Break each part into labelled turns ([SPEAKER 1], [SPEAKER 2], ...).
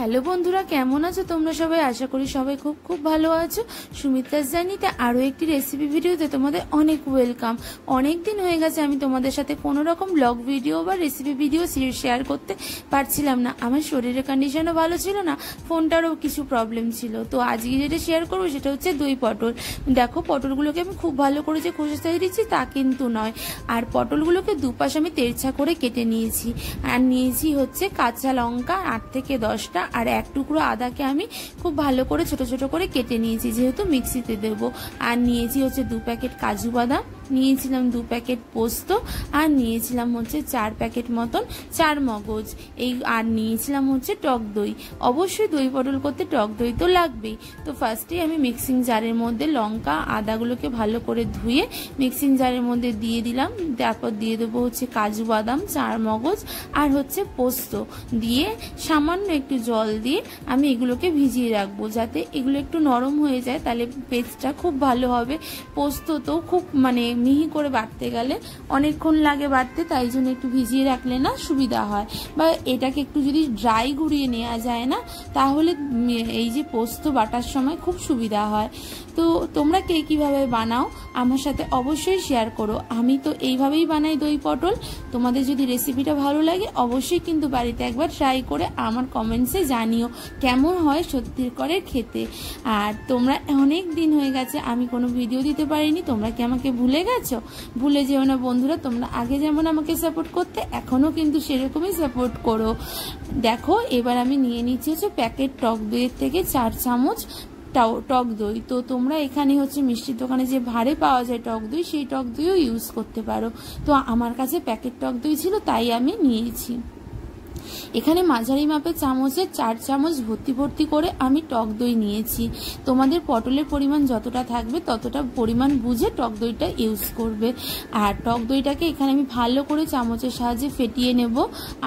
[SPEAKER 1] Hello বন্ধুরা, কেমন আছো তোমরা সবাই? আশা করি সবাই খুব খুব ভালো আছো। সুমিত্রাস জার্নিতে আরও একটি রেসিপি ভিডিওতে তোমাদের অনেক ওয়েলকাম। অনেক দিন হয়ে গেছে আমি তোমাদের সাথে কোনো রকম ব্লগ ভিডিও বা রেসিপি ভিডিও শেয়ার করতে পারছিলাম না। আমার শরীরের কন্ডিশনও ভালো ছিল না, ফোনটারও কিছু প্রবলেম ছিল। তো আজকে যেটা শেয়ার করবো সেটা হচ্ছে দই পটল। দেখো, পটলগুলোকে আমি খুব ভালো করে যে খোসা ছাড়িয়ে দিচ্ছি তা কিন্তু নয়। আর পটলগুলোকে দুপাশ আমি তেরছা করে কেটে নিয়েছি। আর নিয়েছি হচ্ছে কাঁচা লঙ্কা 8 থেকে 10টা, আর এক টুকরো আদাকে আমি খুব ভালো করে ছোট ছোট করে কেটে নিয়েছি, যেহেতু মিক্সিতে দেব। আর নিয়েছি হচ্ছে 2 প্যাকেট কাজু বাদাম, নিয়েছিলাম 2 প্যাকেট পোস্ত, আর নিয়েছিলাম হচ্ছে 4 প্যাকেট মতন চার মগজ আর নিয়েছিলাম হচ্ছে টক দই। অবশ্যই দই পটল করতে টক দই তো লাগবেই। তো ফার্স্টেই আমি মিক্সিং জারের মধ্যে লঙ্কা আদাগুলোকে ভালো করে ধুয়ে মিক্সিং জারের মধ্যে দিয়ে দিলাম। তারপর দিয়ে দেবো হচ্ছে কাজু বাদাম, চার মগজ আর হচ্ছে পোস্ত দিয়ে সামান্য একটু জল দিয়ে আমি এগুলোকে ভিজিয়ে রাখবো, যাতে এগুলো একটু নরম হয়ে যায়, তাহলে পেস্টটা খুব ভালো হবে। পোস্ত তো খুব মিহি করে বাটতে গেলে অনেকক্ষণ লাগে বাটতে, তাই জন্য একটু ভিজিয়ে রাখলে না সুবিধা হয়। বা এটাকে একটু যদি ড্রাই গুঁড়িয়ে নেওয়া যায় না, তাহলে এই যে পোস্ত বাটার সময় খুব সুবিধা হয়। তো তোমরা কে কীভাবে বানাও আমার সাথে অবশ্যই শেয়ার করো। আমি তো এইভাবেই বানাই দই পটল। তোমাদের যদি রেসিপিটা ভালো লাগে অবশ্যই কিন্তু বাড়িতে একবার ট্রাই করে আমার কমেন্টসে জানিও কেমন হয় সত্যি করে খেতে। আর তোমরা অনেক দিন হয়ে গেছে আমি কোনো ভিডিও দিতে পারিনি, তোমরা কি আমাকে ভুলে গেছো? ভুলে যেও না বন্ধুরা, তোমরা আগে যেমন আমাকে সাপোর্ট করতে এখনও কিন্তু সেরকমই সাপোর্ট করো। দেখো, এবার আমি নিয়ে নিচ্ছি হচ্ছে প্যাকেট টক দইয়ের থেকে 4 চামচ টক দই। তো তোমরা এখানে হচ্ছে মিষ্টির দোকানে যে ভাড়ে পাওয়া যায় টক দই, সেই টক দইও ইউজ করতে পারো। তো আমার কাছে প্যাকেট টক দই ছিল তাই আমি নিয়েছি। এখানে মাঝারি মাপের চামচের 4 চামচ ভর্তি ভর্তি করে আমি টক দই নিয়েছি। তোমাদের পটলের পরিমাণ যতটা থাকবে ততটা পরিমাণ বুঝে টক দইটা ইউজ করবে। আর টক দইটাকে এখানে আমি ভালো করে চামচের সাহায্যে ফেটিয়ে নেব।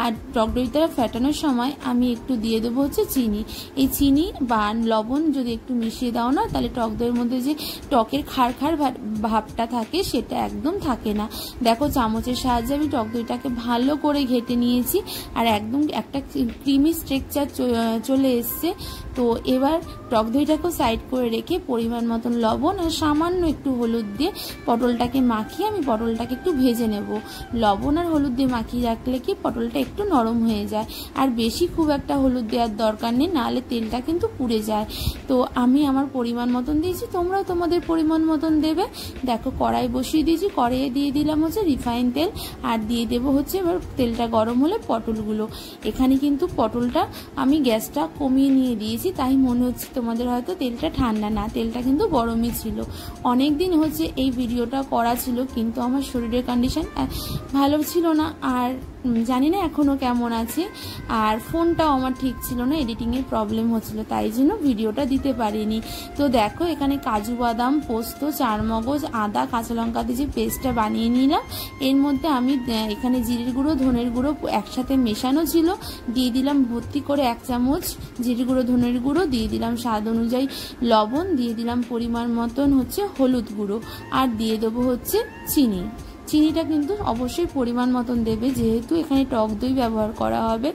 [SPEAKER 1] আর টক দইটা ফেটানোর সময় আমি একটু দিয়ে দেবো হচ্ছে চিনি। এই চিনি বা লবণ যদি একটু মিশিয়ে দাও না, তাহলে টক দইয়ের মধ্যে যে টকের খাড় খাড় ভাবটা থাকে সেটা একদম থাকে না। দেখো, চামচের সাহায্যে আমি টক দইটাকে ভালো করে ঘেটে নিয়েছি, আর একদম একটা ক্রিমি স্ট্রাকচার চলে এসছে। তো এবার টক দইটাকে সাইড করে রেখে পরিমাণ মতন লবণ আর সামান্য একটু হলুদ দিয়ে পটলটাকে মাখিয়ে আমি পটলটাকে একটু ভেজে নেব। লবণ আর হলুদ দিয়ে মাখিয়ে রাখলে কি পটলটা একটু নরম হয়ে যায়। আর বেশি খুব একটা হলুদ দেওয়ার দরকার নেই, নাহলে তেলটা কিন্তু পুড়ে যায়। তো আমি আমার পরিমাণ মতন দিয়েছি, তোমরাও তোমাদের পরিমাণ মতন দেবে। দেখো, কড়াই বসিয়ে দিয়েছি, কড়াইয়ে দিয়ে দিলাম হচ্ছে রিফাইন তেল, আর দিয়ে দেবো হচ্ছে এবার তেলটা গরম হলে পটলগুলো। এখানে কিন্তু পটলটা আমি গ্যাসটা কমিয়ে নিয়ে দিয়েছি, তাই মনে হচ্ছে তোমাদের হয়তো তেলটা ঠান্ডা, না, তেলটা কিন্তু গরমই ছিল। অনেক দিন হচ্ছে এই ভিডিওটা করা ছিল, কিন্তু আমার শরীরের কন্ডিশন ভালো ছিল না, আর জানি না এখনও কেমন আছে। আর ফোনটাও আমার ঠিক ছিল না, এডিটিংয়ের প্রবলেম হচ্ছিল, তাই জন্য ভিডিওটা দিতে পারিনি। তো দেখো, এখানে কাজু বাদাম, পোস্ত, চার মগজ, আদা, কাঁচা লঙ্কা দিয়ে যে পেস্টটা বানিয়ে নিলাম, এর মধ্যে আমি এখানে জিরের গুঁড়ো, ধনের গুঁড়ো একসাথে মেশানো ছিল, দিয়ে দিলাম ভর্তি করে 1 চামচ জিরে গুঁড়ো, ধনের গুঁড়ো, দিয়ে দিলাম স্বাদ অনুযায়ী লবণ, দিয়ে দিলাম পরিমাণ মতন হচ্ছে হলুদ গুঁড়ো, আর দিয়ে দেবো হচ্ছে চিনি। চিনিটা কিন্তু অবশ্যই পরিমাণ মতন দেবে, যেহেতু এখানে টক দই ব্যবহার করা হবে,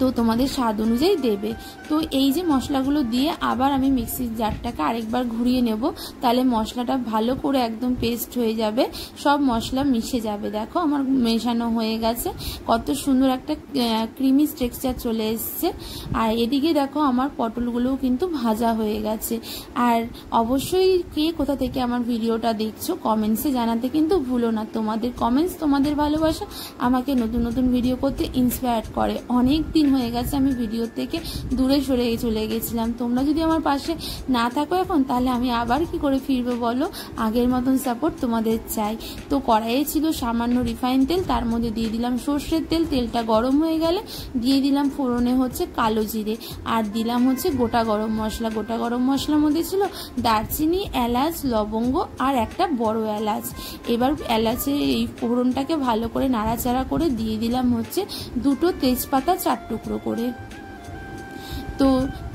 [SPEAKER 1] তো তোমাদের স্বাদ অনুযায়ী দেবে। তো এই যে মশলাগুলো দিয়ে আবার আমি মিক্সির জারটাকে আরেকবার ঘুরিয়ে নেব, তাহলে মশলাটা ভালো করে একদম পেস্ট হয়ে যাবে, সব মশলা মিশে যাবে। দেখো, আমার মেশানো হয়ে গেছে, কত সুন্দর একটা ক্রিমি টেক্সচার চলে এসছে। আর এদিকে দেখো, আমার পটলগুলোও কিন্তু ভাজা হয়ে গেছে। আর অবশ্যই কে কোথা থেকে আমার ভিডিওটা দেখছো কমেন্টসে জানাতে কিন্তু ভুলো না। তোমাদের কমেন্টস, তোমাদের ভালোবাসা আমাকে নতুন নতুন ভিডিও করতে ইন্সপায়ার করে। অনেক দিন হয়ে গেছে আমি ভিডিও থেকে দূরে সরে চলে গেছিলাম। তোমরা যদি আমার পাশে না থাকো এখন, তাহলে আমি আবার কি করে ফিরবো বলো? আগের মতন সাপোর্ট তোমাদের চাই। তো কড়াইয়ে ছিল সামান্য রিফাইন তেল, তার মধ্যে দিয়ে দিলাম সর্ষের তেল। তেলটা গরম হয়ে গেলে দিয়ে দিলাম ফোড়নে হচ্ছে কালো জিরে, আর দিলাম হচ্ছে গোটা গরম মশলা। গোটা গরম মশলার মধ্যে ছিল দারচিনি, এলাচ, লবঙ্গ আর একটা বড় এলাচ। এবার এলাচের এই ফোড়নটাকে ভালো করে নাড়াচাড়া করে দিয়ে দিলাম হচ্ছে 2টো তেজপাতা 4 টুকরো করে। তো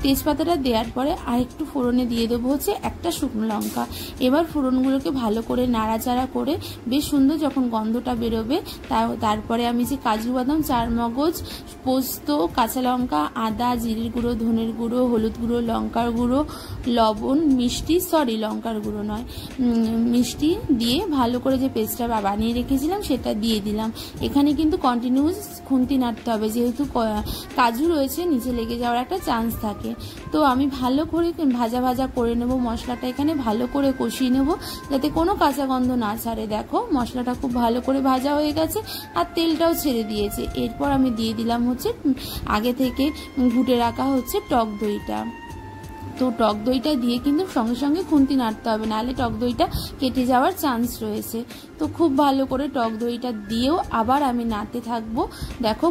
[SPEAKER 1] তেজপাতাটা দেওয়ার পরে আর একটু ফোড়নে দিয়ে দেবো হচ্ছে একটা শুকনো লঙ্কা। এবার ফোড়নগুলোকে ভালো করে নাড়াচাড়া করে বেশ সুন্দর যখন গন্ধটা বেরোবে তারপরে আমি যে কাজু বাদাম, চারমগজ, পোস্ত, কাঁচা লঙ্কা, আদা, জিরের গুঁড়ো, ধনের গুঁড়ো, হলুদ গুঁড়ো, লঙ্কার গুঁড়ো, লবণ, লঙ্কার গুঁড়ো নয়, মিষ্টি দিয়ে ভালো করে যে পেস্টটা বানিয়ে রেখেছিলাম সেটা দিয়ে দিলাম। এখানে কিন্তু কন্টিনিউস খুন্তি নাড়তে হবে, যেহেতু কাজু রয়েছে নিচে লেগে যাওয়ার একটা চান্স থাকে। তো আমি ভালো করে ভাজা ভাজা করে নেব মশলাটা, এখানে ভালো করে কষিয়ে নেব যাতে কোনো কাঁচা গন্ধ না ছাড়ে। দেখো মশলাটা খুব ভালো করে ভাজা হয়ে গেছে আর তেলটাও ছেড়ে দিয়েছে। এরপর আমি দিয়ে দিলাম হচ্ছে আগে থেকে ঘুটে রাখা হচ্ছে টক দইটা। তো টক দইটা দিয়ে কিন্তু সঙ্গে সঙ্গে খুন্তি নাড়তে হবে, নাহলে টক দইটা কেটে যাওয়ার চান্স রয়েছে। তো খুব ভালো করে টক দইটা দিয়েও আবার আমি নাড়তে থাকবো। দেখো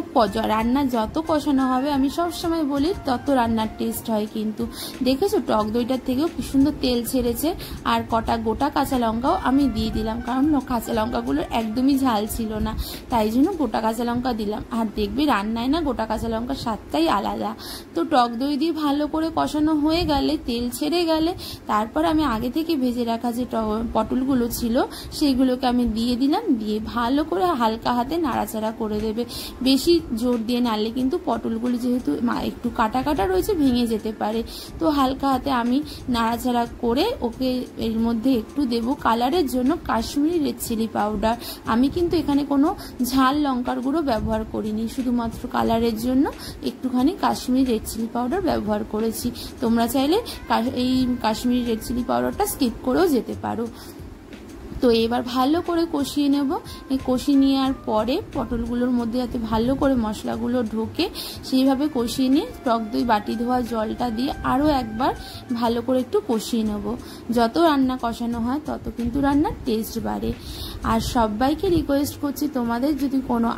[SPEAKER 1] রান্না যত কষানো হবে, আমি সব সময় বলি তত রান্নার টেস্ট হয়। কিন্তু দেখেছো টক দইটার থেকেও কি সুন্দর তেল ছেড়েছে। আর কটা গোটা কাঁচা লঙ্কাও আমি দিয়ে দিলাম, কারণ কাঁচা লঙ্কাগুলো একদমই ঝাল ছিল না, তাই জন্য গোটা কাঁচা লঙ্কা দিলাম। আর দেখবি রান্নায় না গোটা কাঁচা লঙ্কার স্বাদটাই আলাদা। তো টক দই দিয়ে ভালো করে কষানো হয়ে গেলে, তেল ছেড়ে গেলে, তারপর আমি আগে থেকে ভেজে রাখা যে পটলগুলো ছিল সেইগুলোকে আমি দিয়ে দিলাম। দিয়ে ভালো করে হালকা হাতে নাড়াচাড়া করে দেবে, বেশি জোর দিয়ে নাড়লে কিন্তু পটলগুলো যেহেতু একটু কাটা কাটা রয়েছে ভেঙে যেতে পারে। তো হালকা হাতে আমি নাড়াচাড়া করে ওকে এর মধ্যে একটু দেব কালারের জন্য কাশ্মীরি রেড চিলি পাউডার। আমি কিন্তু এখানে কোনো ঝাল লঙ্কার গুঁড়ো ব্যবহার করিনি, শুধুমাত্র কালারের জন্য একটুখানি কাশ্মীরি রেড চিলি পাউডার ব্যবহার করেছি। তোমরা চাইলে এই কাশ্মীরি রেড চিলি পাউডারটা স্কিপ করেও যেতে পারো। তো এবার ভালো করে কষিয়ে নেব। এই কষিয়ে নেওয়ার পরে পটলগুলোর মধ্যে যাতে ভালো করে মশলাগুলো ঢোকে সেইভাবে কষিয়ে নিয়ে টক দই বাটি ধোয়া জলটা দিয়ে আরও একবার ভালো করে একটু কষিয়ে নেব। যত রান্না কষানো হয় তত কিন্তু রান্নার টেস্ট বাড়ে। আর সবাইকে রিকোয়েস্ট করছি, তোমাদের যদি কোনো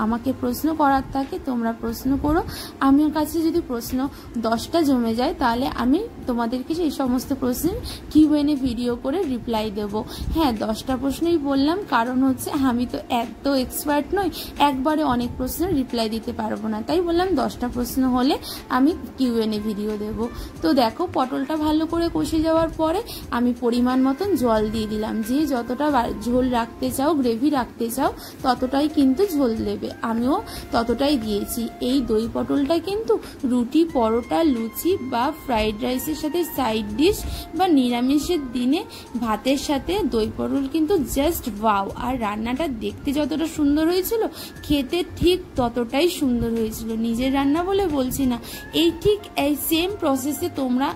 [SPEAKER 1] আমাকে প্রশ্ন করার থাকে তোমরা প্রশ্ন করো। আমার কাছে যদি প্রশ্ন 10টা জমে যায় তাহলে আমি তোমাদেরকে সেই সমস্ত প্রশ্নের কিউএনএ ভিডিও করে রিপ্লাই দেবো। হ্যাঁ 10টা প্রশ্নই বললাম, কারণ হচ্ছে আমি তো এত এক্সপার্ট নই, একবারে অনেক প্রশ্নের রিপ্লাই দিতে পারবো না, তাই বললাম 10টা প্রশ্ন হলে আমি কিউএনএ ভিডিও দেব। তো দেখো পটলটা ভালো করে কষে যাওয়ার পরে আমি পরিমাণ মতন জল দিয়ে দিলাম। যে যতটা ঝোল রাখতে চাও, গ্রেভি রাখতে চাও, ততটাই কিন্তু ঝোল দেবে, আমিও ততটাই দিয়েছি। এই দই পটলটা কিন্তু রুটি, পরোটা, লুচি বা ফ্রাইড রাইসের সাথে সাইড ডিশ বা নিরামিষের দিনে ভাতের সাথে দই পটল কিন্তু জাস্ট ওয়াও। আর রান্নাটা দেখতে যতটা সুন্দর হয়েছিল, খেতে ঠিক ততটাই সুন্দর হয়েছিল। নিজের রান্না বলে বলছি না, এই ঠিক এই সেম প্রসেসে তোমরা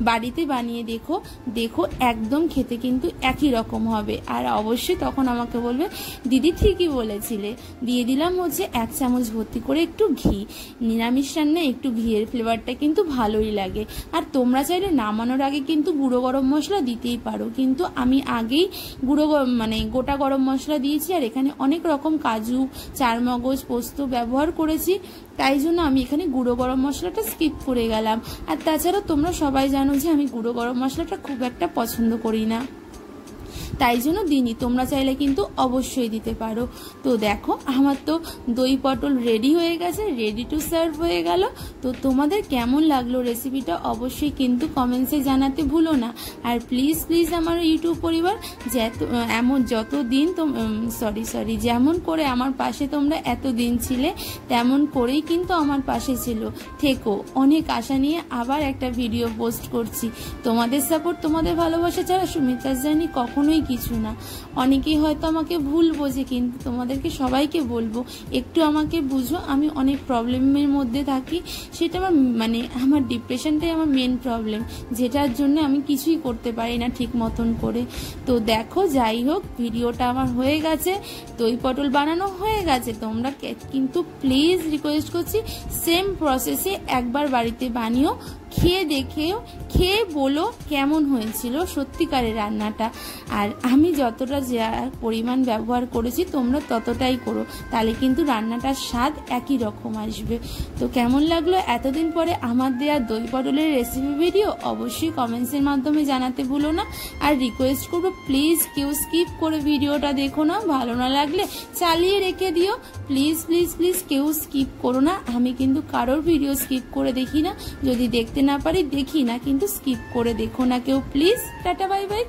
[SPEAKER 1] বাড়িতে বানিয়ে দেখো একদম খেতে কিন্তু একই রকম হবে। আর অবশ্যই তখন আমাকে বলবে দিদি ঠিকই বলেছিলে। দিয়ে দিলাম হচ্ছে 1 চামচ ভর্তি করে একটু ঘি। নিরামিষ রান্নায় একটু ঘিয়ের ফ্লেভারটা কিন্তু ভালোই লাগে। আর তোমরা চাইলে নামানোর আগে কিন্তু গুঁড়ো গরম মশলা দিতেই পারো, কিন্তু আমি আগেই গোটা গরম মশলা দিয়েছি। আর এখানে অনেক রকম কাজু, চারমগজ, পোস্ত ব্যবহার করেছি, তাই জন্য আমি এখানে গুঁড়ো গরম মশলাটা স্কিপ করে গেলাম। আর তাছাড়া তোমরা সবাই জানো যে আমি গুঁড়ো গরম মশলাটা খুব একটা পছন্দ করি না, তাই জন্য দিইনি। তোমরা চাইলে কিন্তু অবশ্যই দিতে পারো। তো দেখো আমার তো দই পটল রেডি হয়ে গেছে, রেডি টু সার্ভ হয়ে গেল। তো তোমাদের কেমন লাগলো রেসিপিটা অবশ্যই কিন্তু কমেন্টসে জানাতে ভুলো না। আর প্লিজ আমার ইউটিউব পরিবার যেমন করে আমার পাশে তোমরা এতদিন ছিলে, তেমন করেই কিন্তু আমার পাশে ছিল থেকো। অনেক আশা নিয়ে আবার একটা ভিডিও পোস্ট করছি। তোমাদের সাপোর্ট, তোমাদের ভালোবাসা ছাড়া সুমিত্রাস জার্নি কখনোই কিছু না। অনেকেই হয়তো আমাকে ভুল বোঝে, কিন্তু তোমাদেরকে সবাইকে বলবো একটু আমাকে বুঝো। আমি অনেক প্রবলেমের মধ্যে থাকি, সেটা আমার ডিপ্রেশনটাই আমার মেন প্রবলেম, যেটার জন্য আমি কিছুই করতে পারি না ঠিক মতন করে। তো দেখো যাই হোক ভিডিওটা আমার হয়ে গেছে, দই পটল বানানো হয়ে গেছে। তোমরা কিন্তু প্লিজ রিকোয়েস্ট করছি সেম প্রসেসে একবার বাড়িতে বানিও, খেয়ে বলো কেমন হয়েছিল সত্যিকারের রান্নাটা। আর আমি যতটা যা পরিমাণ ব্যবহার করেছি তোমরা ততটাই করো, তাহলে কিন্তু রান্নাটার স্বাদ একই রকম আসবে। তো কেমন লাগলো এতদিন পরে আমার দেওয়া দই পটলের রেসিপি ভিডিও অবশ্যই কমেন্টসের মাধ্যমে জানাতে ভুলো না। আর রিকোয়েস্ট করবো প্লিজ কেউ স্কিপ করে ভিডিওটা দেখো না, ভালো না লাগলে চালিয়ে রেখে দিও। প্লিজ প্লিজ প্লিজ কেউ স্কিপ করো না, আমি কিন্তু কারোর ভিডিও স্কিপ করে দেখি না, যদি দেখতে না পারি দেখি না, কিন্তু স্কিপ করে দেখো না কেউ প্লিজ। Tata bye bye.